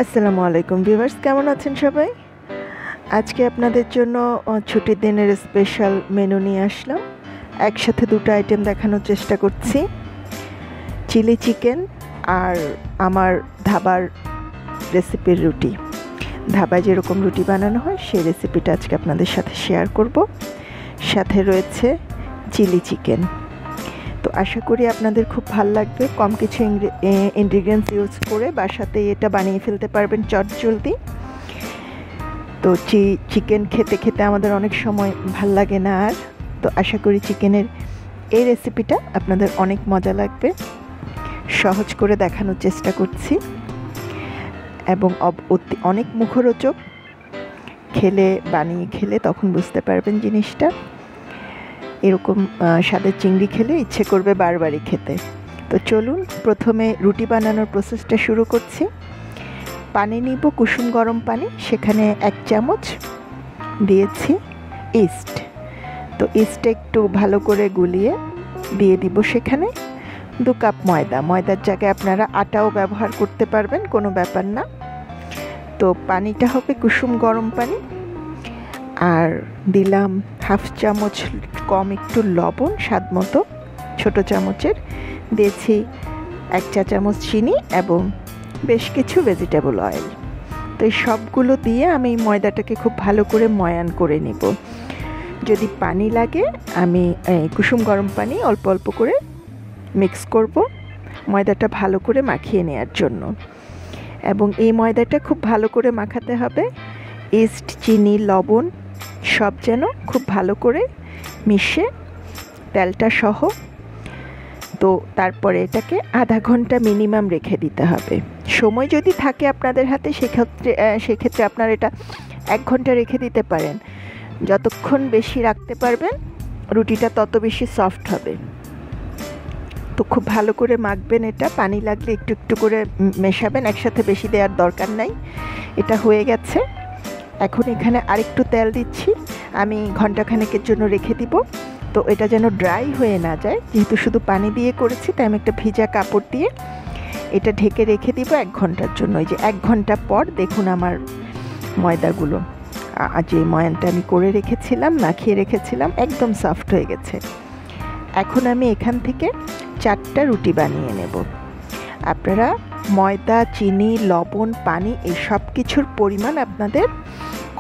আসসালামু আলাইকুম ভিউয়ার্স, কেমন আছেন সবাই? আজকে আপনাদের জন্য ছুটির দিনের স্পেশাল মেনু নিয়ে আসলাম। একসাথে দুটো আইটেম দেখানোর চেষ্টা করছি, চিলি চিকেন আর আমার ধাবার রেসিপির রুটি। ধাবায় যেরকম রুটি বানানো হয় সেই রেসিপিটা আজকে আপনাদের সাথে শেয়ার করব। সাথে রয়েছে চিলি চিকেন। তো আশা করি আপনাদের খুব ভালো লাগবে। কম কিছু ইনগ্রিডিয়েন্টস ইউজ করে বাসাতে এটা বানিয়ে ফেলতে পারবেন চটজলদি। তো চিকেন খেতে খেতে আমাদের অনেক সময় ভাল লাগে না আর। তো আশা করি চিকেনের এই রেসিপিটা আপনাদের অনেক মজা লাগবে। সহজ করে দেখানোর চেষ্টা করছি এবং অনেক মুখরোচক। বানিয়ে খেলে তখন বুঝতে পারবেন জিনিসটা। এরকম স্বাদের চিংড়ি খেলে ইচ্ছে করবে বারবারই খেতে। তো চলুন প্রথমে রুটি বানানোর প্রসেসটা শুরু করছি। পানি নিব, কুসুম গরম পানি। সেখানে 1 চামচ দিয়েছি ইস্ট। তো ইস্টটা একটু ভালো করে গুলিয়ে দিয়ে দিব সেখানে 2 কাপ ময়দা। ময়দার জায়গায় আপনারা আটাও ব্যবহার করতে পারবেন, কোনো ব্যাপার না। তো পানিটা হবে কুসুম গরম পানি। আর দিলাম 1/2 চামচ কম একটু লবণ স্বাদ মতো, ছোটো চামচের। দিয়েছি 1 চা চামচ চিনি এবং বেশ কিছু ভেজিটেবল অয়েল। তো এই সবগুলো দিয়ে আমি ময়দাটাকে খুব ভালো করে ময়ান করে নিব। যদি পানি লাগে আমি কুসুম গরম পানি অল্প অল্প করে মিক্স করব ময়দাটা ভালো করে মাখিয়ে নেওয়ার জন্য। এবং এই ময়দাটা খুব ভালো করে মাখাতে হবে। ইস্ট, চিনি, লবণ সব যেন খুব ভালো করে মিশে তেলটা সহ। তো তারপরে এটাকে আধা ঘন্টা মিনিমাম রেখে দিতে হবে। সময় যদি থাকে আপনাদের হাতে সেক্ষেত্রে আপনারা এটা 1 ঘন্টা রেখে দিতে পারেন। যতক্ষণ বেশি রাখতে পারবেন রুটিটা তত বেশি সফট হবে। তো খুব ভালো করে মাখবেন এটা। পানি লাগলে একটু একটু করে মেশাবেন, একসাথে বেশি দেওয়ার দরকার নাই। এটা হয়ে গেছে। এখন এখানে আরেকটু তেল দিচ্ছি। আমি ঘন্টাখানেকের জন্য রেখে দিব। তো এটা যেন ড্রাই হয়ে না যায়, যেহেতু শুধু পানি দিয়ে করেছি তাই আমি একটা ভিজা কাপড় দিয়ে এটা ঢেকে রেখে দিব 1 ঘন্টার জন্য। এই যে 1 ঘন্টা পর দেখুন আমার ময়দাগুলো, যে ময়ানটা আমি করে রেখেছিলাম, মাখিয়ে রেখেছিলাম, একদম সফট হয়ে গেছে। এখন আমি এখান থেকে 4টা রুটি বানিয়ে নেব। আপনারা ময়দা, চিনি, লবণ, পানি এই সব কিছুর পরিমাণ আপনাদের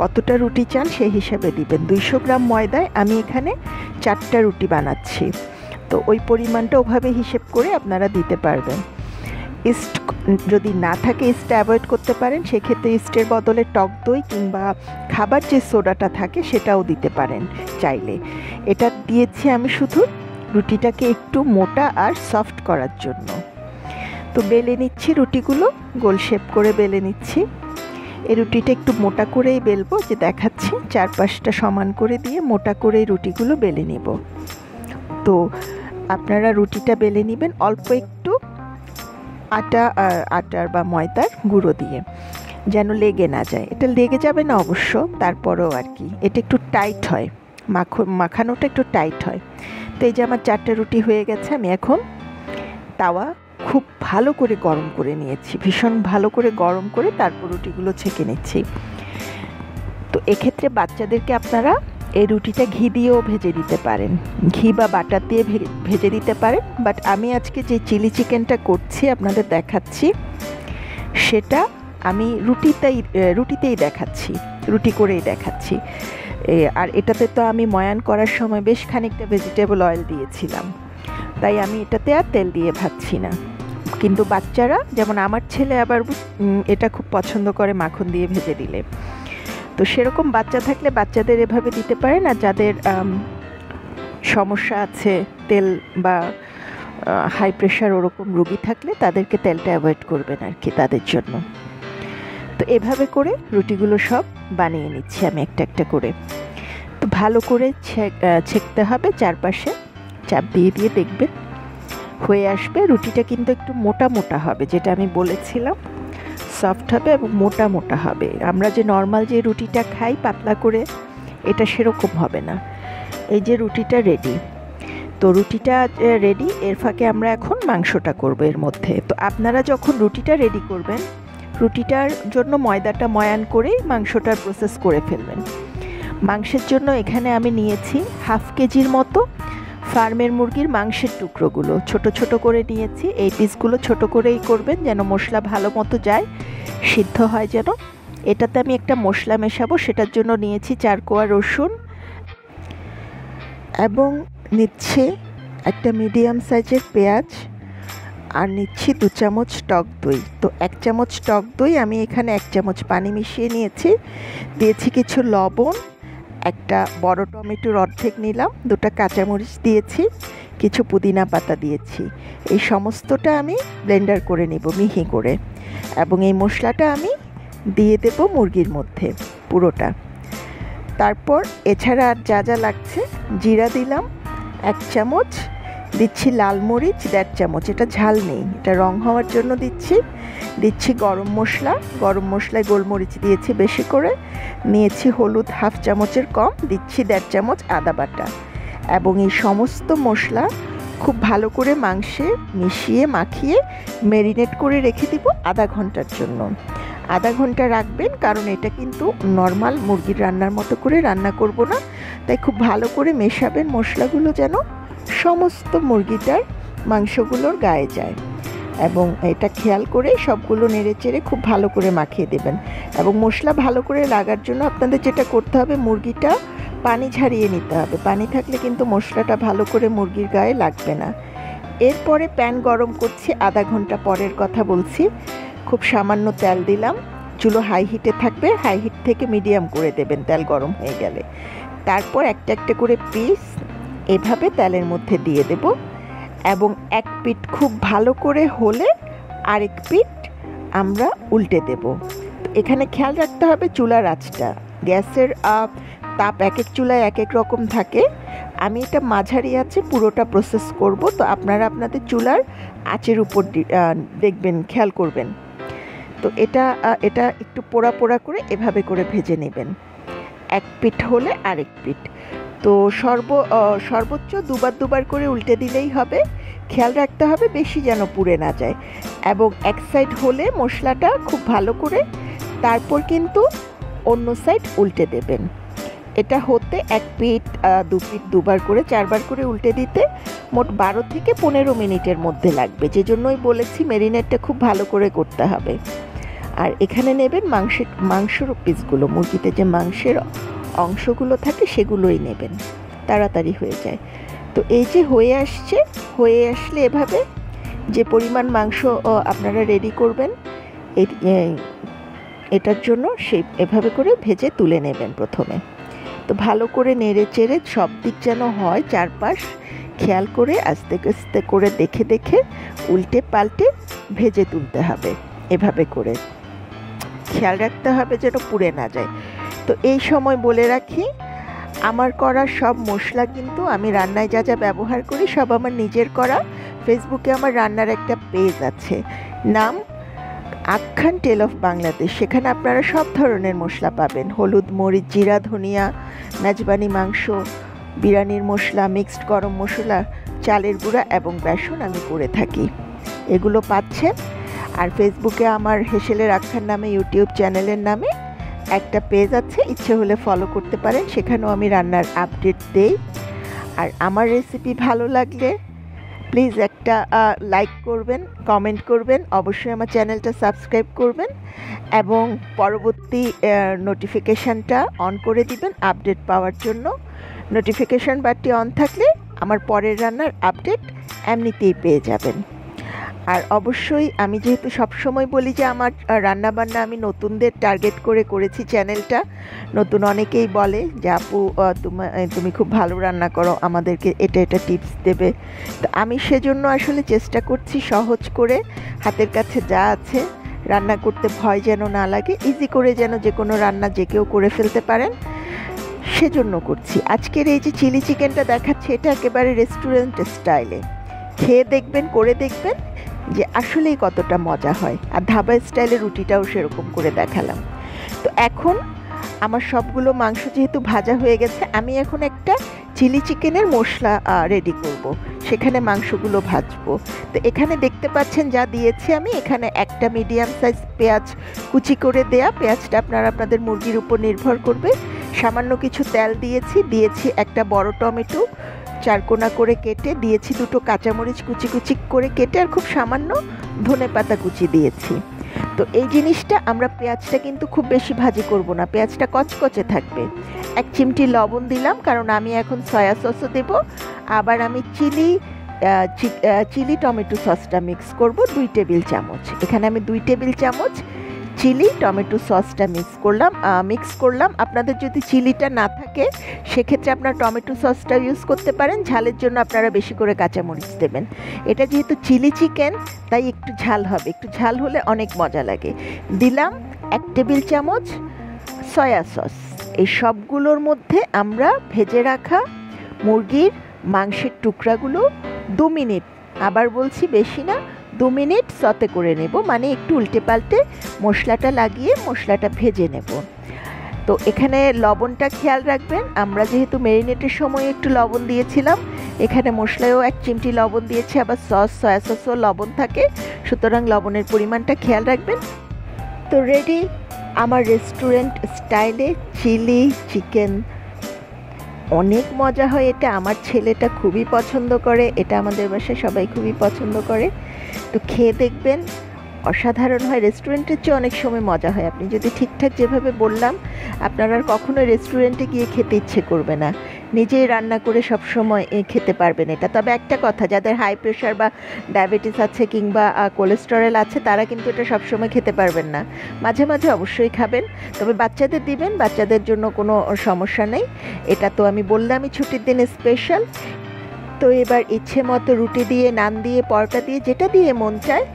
কতটা রুটি চান সেই হিসাবে দিবেন। 200 গ্রাম ময়দায় আমি এখানে 4টা রুটি বানাচ্ছি। তো ওই পরিমাণটা ওভাবে হিসেব করে আপনারা দিতে পারবেন। ইস্ট যদি না থাকে ইস্ট অ্যাভয়েড করতে পারেন। সেক্ষেত্রে ইস্টের বদলে টক দই কিংবা খাবার যে সোডাটা থাকে সেটাও দিতে পারেন চাইলে। এটা দিয়েছি আমি শুধু রুটিটাকে একটু মোটা আর সফট করার জন্য। তো বেলে নিচ্ছি রুটিগুলো, গোল শেপ করে বেলে নিচ্ছি। এই রুটিটা একটু মোটা করেই বেলবো, যে দেখাচ্ছি। 4-5টা সমান করে দিয়ে মোটা করে রুটিগুলো বেলে নিব। তো আপনারা রুটিটা বেলে নেবেন অল্প একটু আটার বা ময়দার গুঁড়ো দিয়ে, যেন লেগে না যায়। এটা লেগে যাবে না অবশ্য, তারপরেও আর কি এটা একটু টাইট হয়, মাখানোটা একটু টাইট হয়। তো এই যে আমার 4টা রুটি হয়ে গেছে। আমি এখন তাওয়া খুব ভালো করে গরম করে নিয়েছি, ভীষণ ভালো করে গরম করে তারপর রুটিগুলো ছেঁকে নিচ্ছি। তো এক্ষেত্রে বাচ্চাদেরকে আপনারা এই রুটিটা ঘি দিয়েও ভেজে দিতে পারেন, ঘি বা বাটার দিয়ে ভেজে দিতে পারেন। বাট আমি আজকে যে চিলি চিকেনটা করছি আপনাদের দেখাচ্ছি, সেটা আমি রুটিতেই দেখাচ্ছি, রুটি করেই দেখাচ্ছি। আর এটাতে তো আমি ময়ান করার সময় বেশ খানিকটা ভেজিটেবল অয়েল দিয়েছিলাম, তাই আমি এটাতে আর তেল দিয়ে ভাজছি না। কিন্তু বাচ্চারা, যেমন আমার ছেলে আবার এটা খুব পছন্দ করে মাখন দিয়ে ভেজে দিলে। তো সেরকম বাচ্চা থাকলে বাচ্চাদের এভাবে দিতে পারেন। আর যাদের সমস্যা আছে তেল বা হাই প্রেশার ওরকম রোগী থাকলে তাদেরকে তেলটা অ্যাভয়েড করবেন আর কি, তাদের জন্য। তো এভাবে করে রুটিগুলো সব বানিয়ে নিচ্ছি আমি একটা একটা করে। তো ভালো করে ছেঁকতে হবে, চারপাশে চাপ দিয়ে দিয়ে দেখবেন হয়ে আসবে। রুটিটা কিন্তু একটু মোটা মোটা হবে, যেটা আমি বলেছিলাম, সফট হবে এবং মোটা মোটা হবে। আমরা যে নর্মাল যে রুটিটা খাই পাতলা করে, এটা সেরকম হবে না। এই যে রুটিটা রেডি। তো রুটিটা রেডি, এর ফাঁকে আমরা এখন মাংসটা করব এর মধ্যে। তো আপনারা যখন রুটিটা রেডি করবেন রুটিটার জন্য ময়দাটা ময়ান করেই মাংসটার প্রসেস করে ফেলবেন। মাংসের জন্য এখানে আমি নিয়েছি হাফ কেজির মতো ফার্মের মুরগির মাংসের টুকরোগুলো ছোট ছোট করে নিয়েছি। এই পিসগুলো ছোট করেই করবেন যেন মশলা ভালো মতো যায়, সিদ্ধ হয় যেন। এটাতে আমি একটা মশলা মেশাবো, সেটার জন্য নিয়েছি 4 কোয়া রসুন এবং নিচ্ছে একটা মিডিয়াম সাইজের পেঁয়াজ, আর নিচ্ছি 2 চামচ টক দই। তো 1 চামচ টক দই আমি এখানে 1 চামচ পানি মিশিয়ে নিয়েছি। দিয়েছি কিছু লবণ, একটা বড় টমেটোর অর্ধেক নিলাম, 2টা কাঁচামরিচ দিয়েছি, কিছু পুদিনা পাতা দিয়েছি। এই সমস্তটা আমি ব্লেন্ডার করে নেব মিহি করে, এবং এই মশলাটা আমি দিয়ে দেব মুরগির মধ্যে পুরোটা। তারপর এছাড়া আর যা যা লাগছে, জিরা দিলাম 1 চামচ, দিচ্ছি লাল মরিচ 1.5 চামচ, এটা ঝাল নেই, এটা রং হওয়ার জন্য দিচ্ছি গরম মশলা, গরম মশলায় গোলমরিচ দিয়েছি বেশি করে, নিয়েছি হলুদ হাফ চামচের কম, দিচ্ছি 1.5 চামচ আদা বাটা। এবং এই সমস্ত মশলা খুব ভালো করে মাংসে মিশিয়ে মাখিয়ে ম্যারিনেট করে রেখে দিব আধা ঘন্টার জন্য। আধা ঘন্টা রাখবেন, কারণ এটা কিন্তু নর্মাল মুরগির রান্নার মতো করে রান্না করব না, তাই খুব ভালো করে মেশাবেন মশলাগুলো যেন সমস্ত মুরগিটার মাংসগুলোর গায়ে যায়। এবং এটা খেয়াল করে সবগুলো নেড়েচেড়ে খুব ভালো করে মাখিয়ে দেবেন। এবং মশলা ভালো করে লাগার জন্য আপনাদের যেটা করতে হবে, মুরগিটা পানি ঝারিয়ে নিতে হবে। পানি থাকলে কিন্তু মশলাটা ভালো করে মুরগির গায়ে লাগবে না। এরপরে প্যান গরম করছি, আধা ঘন্টা পরের কথা বলছি। খুব সামান্য তেল দিলাম, চুলো হাই হিটে থাকবে, হাই হিট থেকে মিডিয়াম করে দেবেন তেল গরম হয়ে গেলে। তারপর একটা একটা করে পিস এভাবে তেলের মধ্যে দিয়ে দেব, এবং এক পিঠ খুব ভালো করে হলে আরেক পিঠ আমরা উল্টে দেব। এখানে খেয়াল রাখতে হবে চুলার আঁচটা, গ্যাসের তাপ এক এক চুলায় এক এক রকম থাকে। আমি এটা মাঝারি আছে পুরোটা প্রসেস করব, তো আপনারা আপনাদের চুলার আঁচের উপর দেখবেন, খেয়াল করবেন। তো এটা একটু পোড়া পোড়া করে এভাবে করে ভেজে নেবেন, এক পিঠ হলে আরেক পিঠ। তো সর্বোচ্চ দুবার করে উল্টে দিলেই হবে। খেয়াল রাখতে হবে বেশি যেন পুড়ে না যায়। এবং এক সাইড হলে মশলাটা খুব ভালো করে, তারপর কিন্তু অন্য সাইড উল্টে দেবেন। এটা হতে এক পিঠ 2 পিঠ 2বার করে 4বার করে উল্টে দিতে মোট 12 থেকে 15 মিনিটের মধ্যে লাগবে, যে জন্যই বলেছি ম্যারিনেটটা খুব ভালো করে করতে হবে। আর এখানে নেবেন মাংসের পিসগুলো, মুরগিতে যে মাংসের অংশগুলো থাকে সেগুলোই নেবেন, তাড়াতাড়ি হয়ে যায়। তো এই যে হয়ে আসলে এভাবে যে পরিমাণ মাংস আপনারা রেডি করবেন এটার জন্য সেই এভাবে করে ভেজে তুলে নেবেন প্রথমে। তো ভালো করে নেড়ে চেড়ে সব দিক যেন হয়, চারপাশ খেয়াল করে আস্তে আস্তে করে দেখে উল্টে পাল্টে ভেজে তুলতে হবে। এভাবে করে খেয়াল রাখতে হবে যেন পুড়ে না যায়। তো এই সময় বলে রাখি, আমার করা সব মশলা কিন্তু আমি রান্নায় যা যা ব্যবহার করি সব আমার নিজের করা। ফেসবুকে আমার রান্নার একটা পেজ আছে, নাম আখ্যান টেল অফ বাংলাদেশ। সেখানে আপনারা সব ধরনের মশলা পাবেন, হলুদ মরিচ জিরা ধনিয়া মেজবানি মাংস, বিরিয়ানির মশলা, মিক্সড গরম মশলা, চালের গুঁড়া এবং বেসন আমি করে থাকি, এগুলো পাচ্ছেন। আর ফেসবুকে আমার হেসেলের আখ্যান নামে ইউটিউব চ্যানেলের নামে একটা পেজ আছে, ইচ্ছে হলে ফলো করতে পারেন, সেখানেও আমি রান্নার আপডেট দেই। আর আমার রেসিপি ভালো লাগলে প্লিজ একটা লাইক করবেন, কমেন্ট করবেন, অবশ্যই আমার চ্যানেলটা সাবস্ক্রাইব করবেন এবং পরবর্তী নোটিফিকেশানটা অন করে দিবেন আপডেট পাওয়ার জন্য। নোটিফিকেশান বারটি অন থাকলে আমার পরের রান্নার আপডেট এমনিতেই পেয়ে যাবেন। আর অবশ্যই আমি যেহেতু সবসময় বলি যে আমার রান্নাবান্না আমি নতুনদের টার্গেট করে করেছি চ্যানেলটা, নতুন অনেকেই বলে যে আপু তুমি খুব ভালো রান্না করো, আমাদেরকে এটা টিপস দেবে। তো আমি সেজন্য আসলে চেষ্টা করছি সহজ করে, হাতের কাছে যা আছে রান্না করতে ভয় যেন না লাগে, ইজি করে যেন যে কোনো রান্না যে কেউ করে ফেলতে পারেন, সেজন্য করছি। আজকের এই যে চিলি চিকেনটা দেখাচ্ছে এটা একেবারে রেস্টুরেন্ট স্টাইলে, খেয়ে দেখবেন, করে দেখবেন যে আসলেই কতটা মজা হয়। আর ধাবা স্টাইলে রুটিটাও সেরকম করে দেখালাম। তো এখন আমার সবগুলো মাংস যেহেতু ভাজা হয়ে গেছে, আমি এখন একটা চিলি চিকেনের মশলা রেডি করব। সেখানে মাংসগুলো ভাজবো। তো এখানে দেখতে পাচ্ছেন যা দিয়েছি আমি, এখানে একটা মিডিয়াম সাইজ পেঁয়াজ কুচি করে দেয়া, পেঁয়াজটা আপনারা আপনাদের মুরগির উপর নির্ভর করবে। সামান্য কিছু তেল দিয়েছি একটা বড় টমেটো চারকোনা করে কেটে দিয়েছি, দুটো কাঁচামরিচ কুচি কুচি করে কেটে, আর খুব সামান্য ধনেপাতা কুচি দিয়েছি। তো এই জিনিসটা আমরা পেঁয়াজটা কিন্তু খুব বেশি ভাজি করব না, পেঁয়াজটা কচকচে থাকবে। 1 চিমটি লবণ দিলাম, কারণ আমি এখন সয়া সসও দেব। আবার আমি চিলি টমেটো সসটা মিক্স করব 2 টেবিল চামচ। এখানে আমি 2 টেবিল চামচ চিলি টমেটো সসটা মিক্স করলাম। আপনাদের যদি চিলিটা না থাকে সেক্ষেত্রে আপনারা টমেটো সসটা ইউজ করতে পারেন। ঝালের জন্য আপনারা বেশি করে কাঁচামরিচ দেবেন। এটা যেহেতু চিলি চিকেন তাই একটু ঝাল হবে, একটু ঝাল হলে অনেক মজা লাগে। দিলাম 1 টেবিল চামচ সয়া সস। এই সবগুলোর মধ্যে আমরা ভেজে রাখা মুরগির মাংসের টুকরাগুলো 2 মিনিট, আবার বলছি বেশি না, 2 মিনিট সতে করে নেব, মানে একটু উল্টে পাল্টে মশলাটা লাগিয়ে মশলাটা ভেজে নেব। তো এখানে লবণটা খেয়াল রাখবেন, আমরা যেহেতু ম্যারিনেটের সময় একটু লবণ দিয়েছিলাম, এখানে মশলায়ও 1 চিমটি লবণ দিয়েছি, আবার সয়া সসও লবণ থাকে, সুতরাং লবণের পরিমাণটা খেয়াল রাখবেন। তো রেডি আমার রেস্টুরেন্ট স্টাইলে চিলি চিকেন। অনেক মজা হয় এটা, আমার ছেলেটা খুবই পছন্দ করে, এটা আমাদের বাসায় সবাই খুবই পছন্দ করে। তো খেয়ে দেখবেন, অসাধারণ হয়, রেস্টুরেন্টের চেয়ে অনেক সময় মজা হয়। আপনি যদি ঠিকঠাক যেভাবে বললাম, আপনারা আর কখনো রেস্টুরেন্টে গিয়ে খেতে ইচ্ছে করবে না, নিজেই রান্না করে সবসময় খেতে পারবেন এটা। তবে একটা কথা, যাদের হাই প্রেশার বা ডায়াবেটিস আছে কিংবা কোলেস্টেরল আছে তারা কিন্তু এটা সবসময় খেতে পারবেন না, মাঝে মাঝে অবশ্যই খাবেন। তবে বাচ্চাদের দিবেন, বাচ্চাদের জন্য কোনো সমস্যা নেই। এটা তো আমি বললামই ছুটির দিনে স্পেশাল। তো এবার ইচ্ছে মতো রুটি দিয়ে, নান দিয়ে, পরোটা দিয়ে, যেটা দিয়ে মন চায়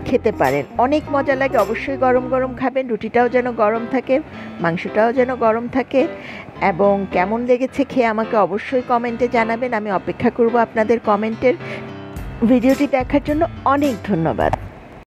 খেতে পারেন, অনেক মজা লাগে। অবশ্যই গরম গরম খাবেন, রুটিটাও যেন গরম থাকে, মাংসটাও যেন গরম থাকে। এবং কেমন লেগেছে খেয়ে আমাকে অবশ্যই কমেন্টে জানাবেন, আমি অপেক্ষা করব আপনাদের কমেন্টের। ভিডিওটি দেখার জন্য অনেক ধন্যবাদ।